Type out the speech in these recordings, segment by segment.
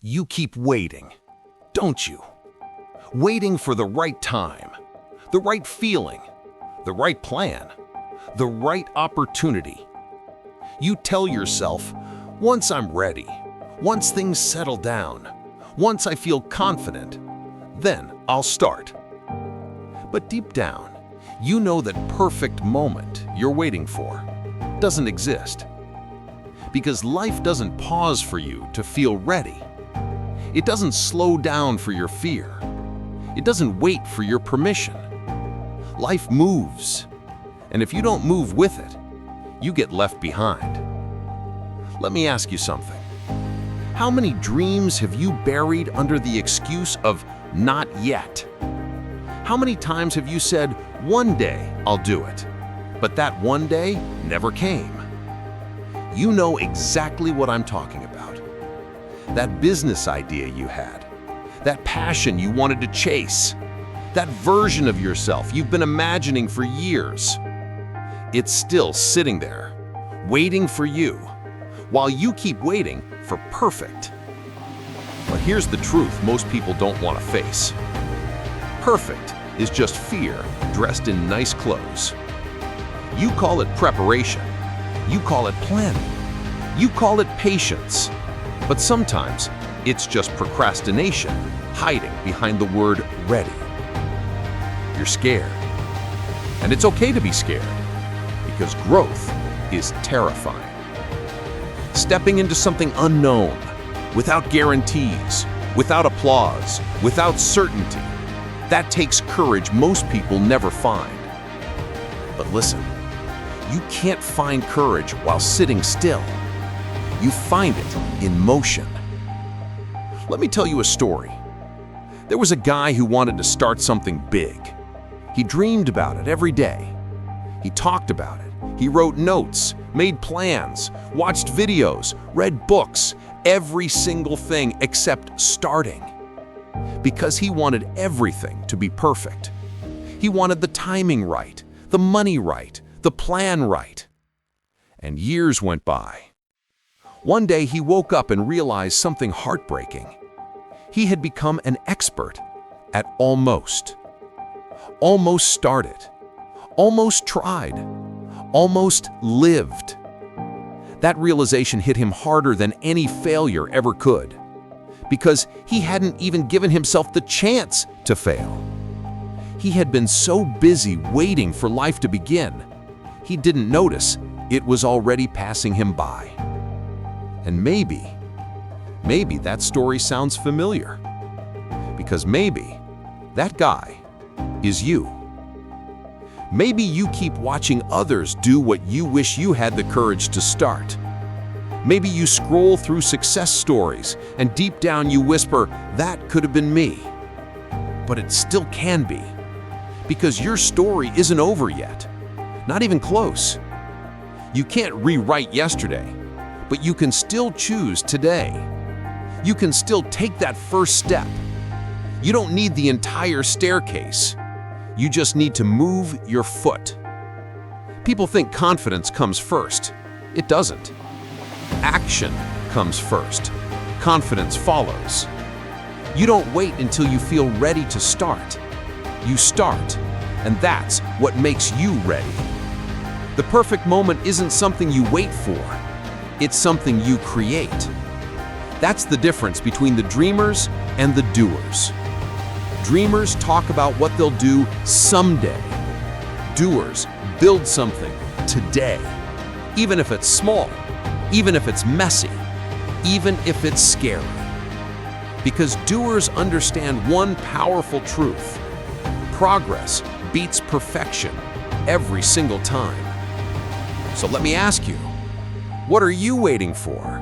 You keep waiting, don't you? Waiting for the right time, the right feeling, the right plan, the right opportunity. You tell yourself, once I'm ready, once things settle down, once I feel confident, then I'll start. But deep down, you know that perfect moment you're waiting for doesn't exist. Because life doesn't pause for you to feel ready. It doesn't slow down for your fear. It doesn't wait for your permission. Life moves, and if you don't move with it, you get left behind. Let me ask you something. How many dreams have you buried under the excuse of not yet? How many times have you said, one day I'll do it, but that one day never came? You know exactly what I'm talking about. That business idea you had, that passion you wanted to chase, that version of yourself you've been imagining for years. It's still sitting there, waiting for you, while you keep waiting for perfect. But here's the truth most people don't want to face. Perfect is just fear dressed in nice clothes. You call it preparation. You call it planning. You call it patience. But sometimes it's just procrastination hiding behind the word ready. You're scared. And it's okay to be scared, because growth is terrifying. Stepping into something unknown, without guarantees, without applause, without certainty, that takes courage most people never find. But listen, you can't find courage while sitting still. You find it in motion. Let me tell you a story. There was a guy who wanted to start something big. He dreamed about it every day. He talked about it. He wrote notes, made plans, watched videos, read books, every single thing except starting. Because he wanted everything to be perfect. He wanted the timing right, the money right, the plan right. And years went by. One day he woke up and realized something heartbreaking. He had become an expert at almost. Almost started. Almost tried. Almost lived. That realization hit him harder than any failure ever could, because he hadn't even given himself the chance to fail. He had been so busy waiting for life to begin, he didn't notice it was already passing him by. And maybe that story sounds familiar, because maybe that guy is you. Maybe you keep watching others do what you wish you had the courage to start. Maybe you scroll through success stories and deep down you whisper, that could have been me. But it still can be, because your story isn't over yet, not even close. You can't rewrite yesterday, but you can still choose today. You can still take that first step. You don't need the entire staircase. You just need to move your foot. People think confidence comes first. It doesn't. Action comes first. Confidence follows. You don't wait until you feel ready to start. You start, and that's what makes you ready. The perfect moment isn't something you wait for. It's something you create. That's the difference between the dreamers and the doers. Dreamers talk about what they'll do someday. Doers build something today, even if it's small, even if it's messy, even if it's scary. Because doers understand one powerful truth: progress beats perfection every single time. So let me ask you, what are you waiting for?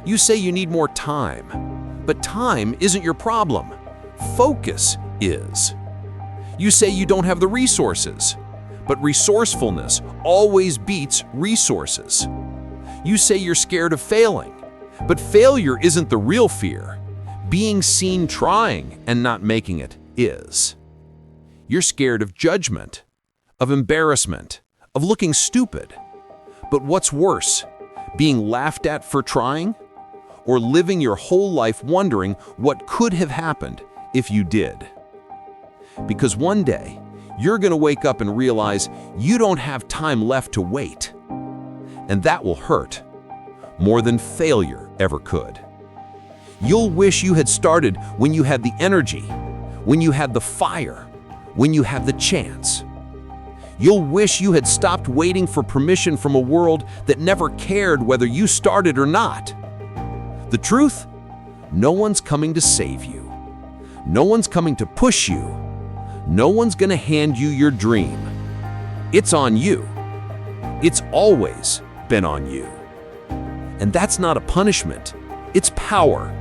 You say you need more time, but time isn't your problem. Focus is. You say you don't have the resources, but resourcefulness always beats resources. You say you're scared of failing, but failure isn't the real fear. Being seen trying and not making it is. You're scared of judgment, of embarrassment, of looking stupid. But what's worse, being laughed at for trying, or living your whole life wondering what could have happened if you did. Because one day, you're going to wake up and realize you don't have time left to wait. And that will hurt more than failure ever could. You'll wish you had started when you had the energy, when you had the fire, when you had the chance. You'll wish you had stopped waiting for permission from a world that never cared whether you started or not. The truth? No one's coming to save you. No one's coming to push you. No one's going to hand you your dream. It's on you. It's always been on you. And that's not a punishment. It's power.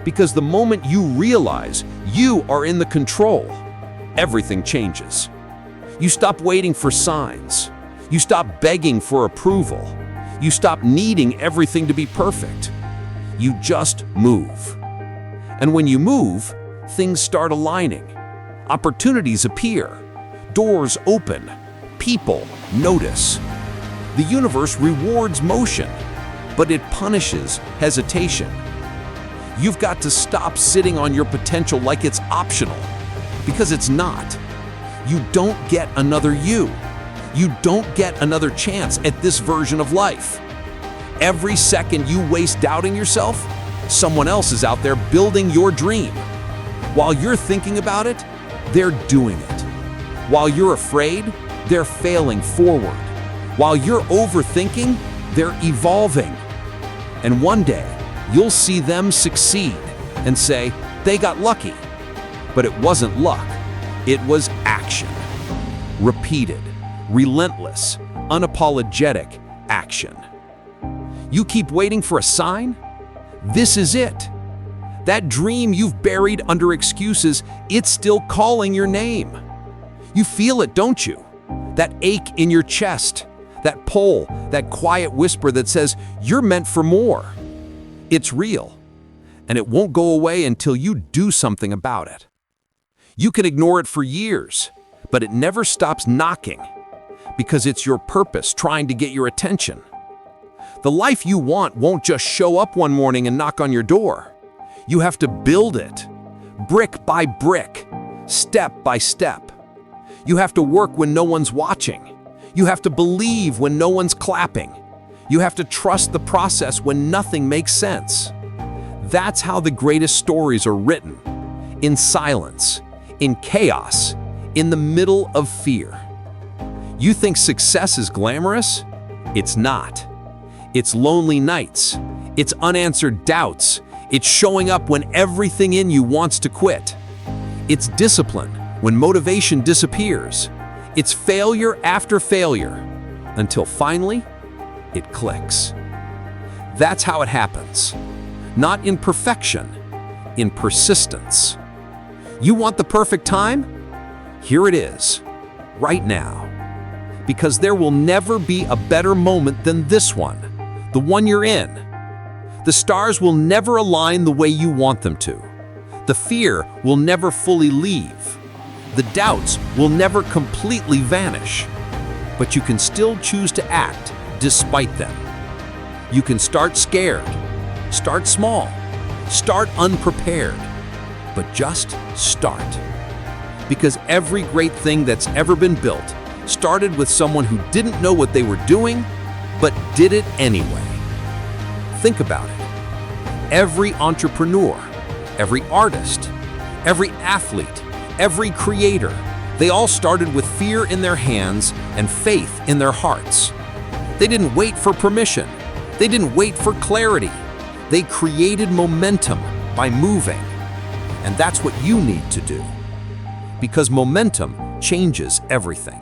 Because the moment you realize you are in the control, everything changes. You stop waiting for signs. You stop begging for approval. You stop needing everything to be perfect. You just move. And when you move, things start aligning. Opportunities appear. Doors open. People notice. The universe rewards motion, but it punishes hesitation. You've got to stop sitting on your potential like it's optional, because it's not. You don't get another you. You don't get another chance at this version of life. Every second you waste doubting yourself, someone else is out there building your dream. While you're thinking about it, they're doing it. While you're afraid, they're failing forward. While you're overthinking, they're evolving. And one day, you'll see them succeed and say, they got lucky. But it wasn't luck. It was action. Repeated, relentless, unapologetic action. You keep waiting for a sign? This is it. That dream you've buried under excuses, it's still calling your name. You feel it, don't you? That ache in your chest, that pull, that quiet whisper that says, you're meant for more. It's real, and it won't go away until you do something about it. You can ignore it for years, but it never stops knocking, because it's your purpose trying to get your attention. The life you want won't just show up one morning and knock on your door. You have to build it, brick by brick, step by step. You have to work when no one's watching. You have to believe when no one's clapping. You have to trust the process when nothing makes sense. That's how the greatest stories are written, in silence, in chaos, in the middle of fear. You think success is glamorous? It's not. It's lonely nights. It's unanswered doubts. It's showing up when everything in you wants to quit. It's discipline when motivation disappears. It's failure after failure, until finally, it clicks. That's how it happens. Not in perfection, in persistence. You want the perfect time? Here it is, right now. Because there will never be a better moment than this one, the one you're in. The stars will never align the way you want them to. The fear will never fully leave. The doubts will never completely vanish. But you can still choose to act despite them. You can start scared, start small, start unprepared, but just start. Because every great thing that's ever been built started with someone who didn't know what they were doing, but did it anyway. Think about it. Every entrepreneur, every artist, every athlete, every creator, they all started with fear in their hands and faith in their hearts. They didn't wait for permission. They didn't wait for clarity. They created momentum by moving. And that's what you need to do. Because momentum changes everything.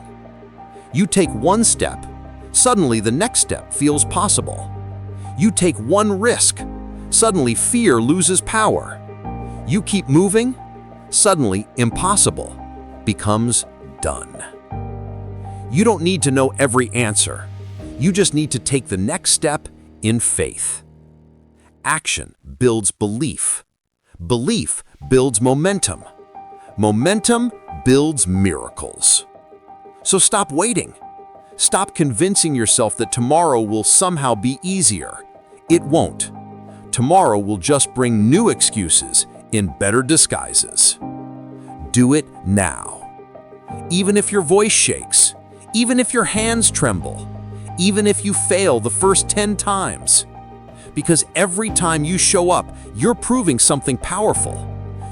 You take one step, suddenly the next step feels possible. You take one risk, suddenly fear loses power. You keep moving, suddenly impossible becomes done. You don't need to know every answer. You just need to take the next step in faith. Action builds belief. Belief builds momentum. Momentum builds miracles. So stop waiting. Stop convincing yourself that tomorrow will somehow be easier. It won't. Tomorrow will just bring new excuses in better disguises. Do it now. Even if your voice shakes, even if your hands tremble, even if you fail the first 10 times. Because every time you show up, you're proving something powerful.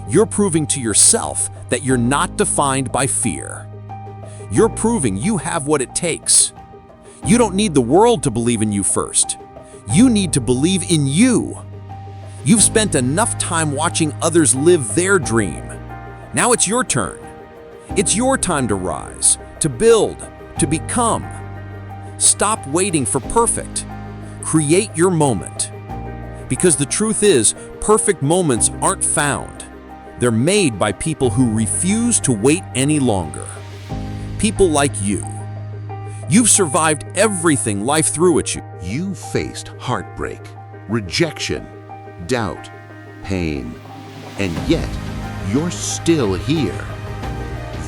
You're proving to yourself that you're not defined by fear. You're proving you have what it takes. You don't need the world to believe in you first. You need to believe in you. You've spent enough time watching others live their dream. Now it's your turn. It's your time to rise, to build, to become. Stop waiting for perfect. Create your moment. Because the truth is, perfect moments aren't found. They're made by people who refuse to wait any longer. People like you. You've survived everything life threw at you. You faced heartbreak, rejection, doubt, pain, and yet you're still here.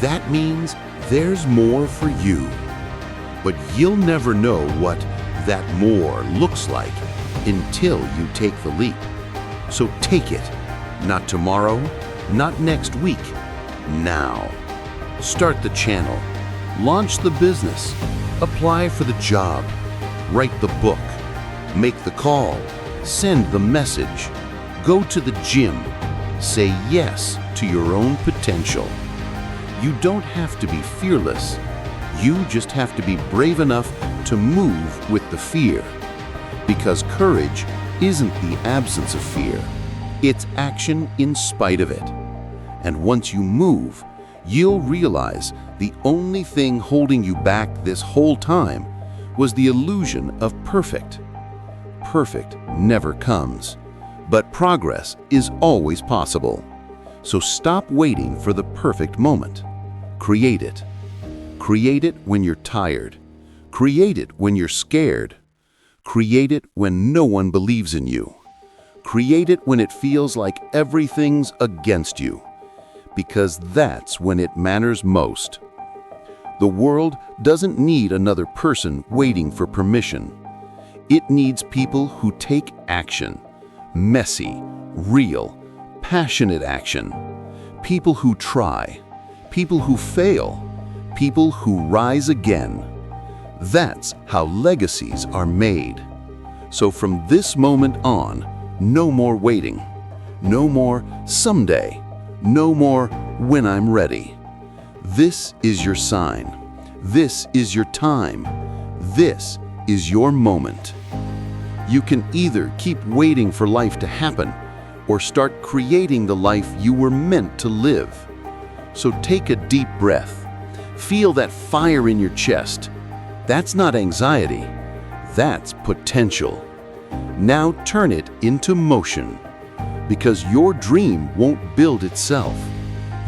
That means there's more for you. But you'll never know what that more looks like until you take the leap. So take it. Not tomorrow, not next week. Now. Start the channel. Launch the business. Apply for the job. Write the book. Make the call. Send the message. Go to the gym. Say yes to your own potential. You don't have to be fearless. You just have to be brave enough to move with the fear. Because courage isn't the absence of fear. It's action in spite of it. And once you move, you'll realize the only thing holding you back this whole time was the illusion of perfect. Perfect never comes, but progress is always possible. So stop waiting for the perfect moment. Create it. Create it when you're tired. Create it when you're scared. Create it when no one believes in you. Create it when it feels like everything's against you. Because that's when it matters most. The world doesn't need another person waiting for permission. It needs people who take action. Messy, real, passionate action. People who try. People who fail. People who rise again. That's how legacies are made. So from this moment on, no more waiting. No more someday. No more when I'm ready. This is your sign. This is your time. This is your moment. You can either keep waiting for life to happen or start creating the life you were meant to live. So take a deep breath. Feel that fire in your chest. That's not anxiety. That's potential. Now turn it into motion. Because your dream won't build itself.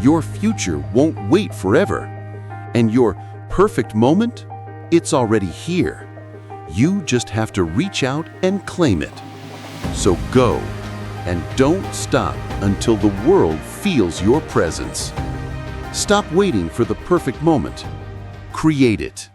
Your future won't wait forever. And your perfect moment, it's already here. You just have to reach out and claim it. So go, and don't stop until the world feels your presence. Stop waiting for the perfect moment. Create it.